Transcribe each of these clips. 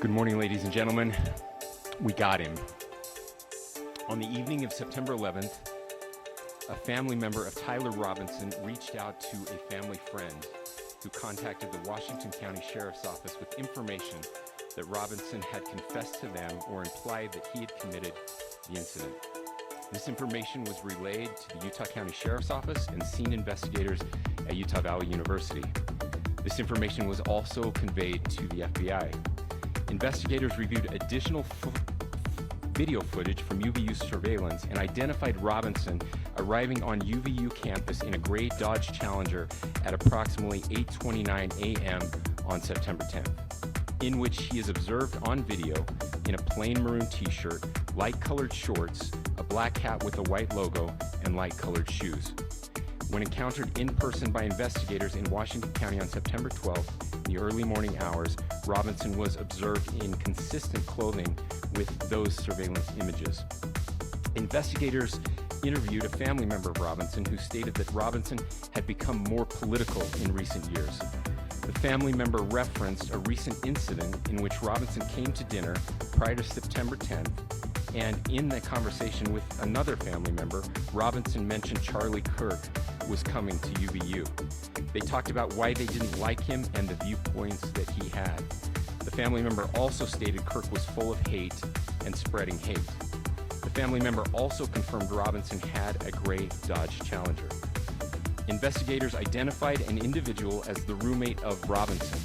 Good morning, ladies and gentlemen. We got him. On the evening of September 11th, a family member of Tyler Robinson reached out to a family friend who contacted the Washington County Sheriff's Office with information that Robinson had confessed to them or implied that he had committed the incident. This information was relayed to the Utah County Sheriff's Office and scene investigators at Utah Valley University. This information was also conveyed to the FBI. Investigators reviewed additional video footage from UVU surveillance and identified Robinson arriving on UVU campus in a gray Dodge Challenger at approximately 8:29 a.m. on September 10th, in which he is observed on video in a plain maroon t-shirt, light-colored shorts, a black hat with a white logo, and light-colored shoes. When encountered in person by investigators in Washington County on September 12th, in the early morning hours, Robinson was observed in consistent clothing with those surveillance images. Investigators interviewed a family member of Robinson who stated that Robinson had become more political in recent years. The family member referenced a recent incident in which Robinson came to dinner prior to September 10th, and in the conversation with another family member, Robinson mentioned Charlie Kirk was coming to UVU. They talked about why they didn't like him and the viewpoints that he had. The family member also stated Kirk was full of hate and spreading hate. The family member also confirmed Robinson had a gray Dodge Challenger. Investigators identified an individual as the roommate of Robinson.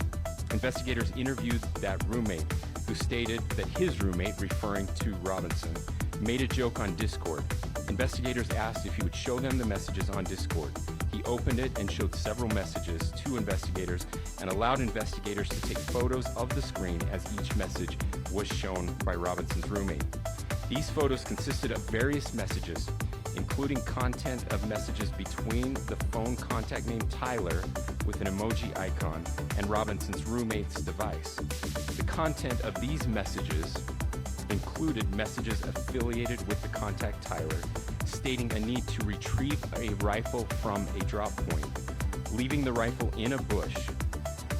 Investigators interviewed that roommate, who stated that his roommate, referring to Robinson, made a joke on Discord. Investigators asked if he would show them the messages on Discord. He opened it and showed several messages to investigators and allowed investigators to take photos of the screen as each message was shown by Robinson's roommate. These photos consisted of various messages, including content of messages between the phone contact named Tyler with an emoji icon and Robinson's roommate's device. The content of these messages included messages affiliated with the contact Tyler, stating a need to retrieve a rifle from a drop point, leaving the rifle in a bush,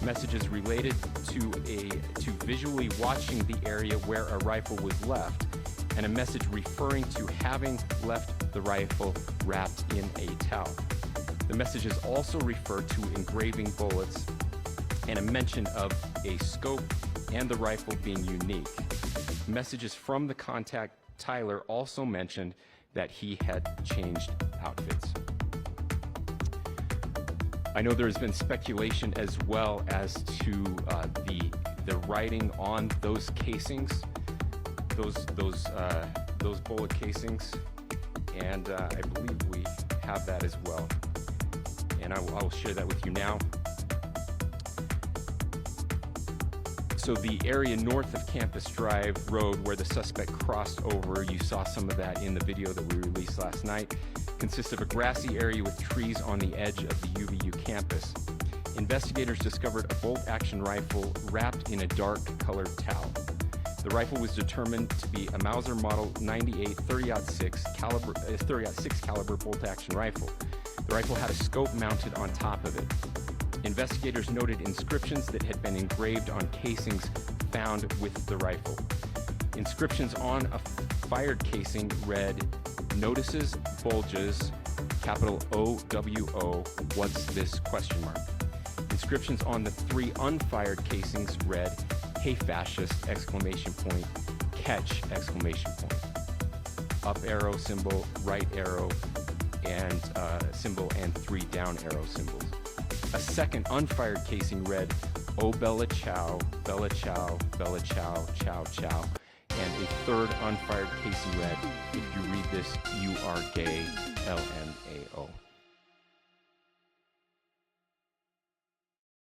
messages related to visually watching the area where a rifle was left, and a message referring to having left the rifle wrapped in a towel. The messages also refer to engraving bullets and a mention of a scope and the rifle being unique. Messages from the contact Tyler also mentioned that he had changed outfits. I know there's been speculation as well as to the writing on those casings, those bullet casings, and I believe we have that as well. And I will share that with you now. So the area north of Campus Drive Road where the suspect crossed over, you saw some of that in the video that we released last night, consists of a grassy area with trees on the edge of the UVU campus. Investigators discovered a bolt-action rifle wrapped in a dark colored towel. The rifle was determined to be a Mauser Model 98 .30-6 caliber bolt-action rifle. The rifle had a scope mounted on top of it. Investigators noted inscriptions that had been engraved on casings found with the rifle. Inscriptions on a fired casing read, "Notices, bulges, capital OWO, what's this?" ? Inscriptions on the 3 unfired casings read, "Hey Fascist!" ! Catch! ! Up arrow symbol, right arrow, and symbol, and 3 down arrow symbols. A second unfired casing read, "Oh Bella Ciao, Bella Ciao, Bella Ciao, Ciao Ciao," and a third unfired casing read, "If you read this, you are gay, LMAO."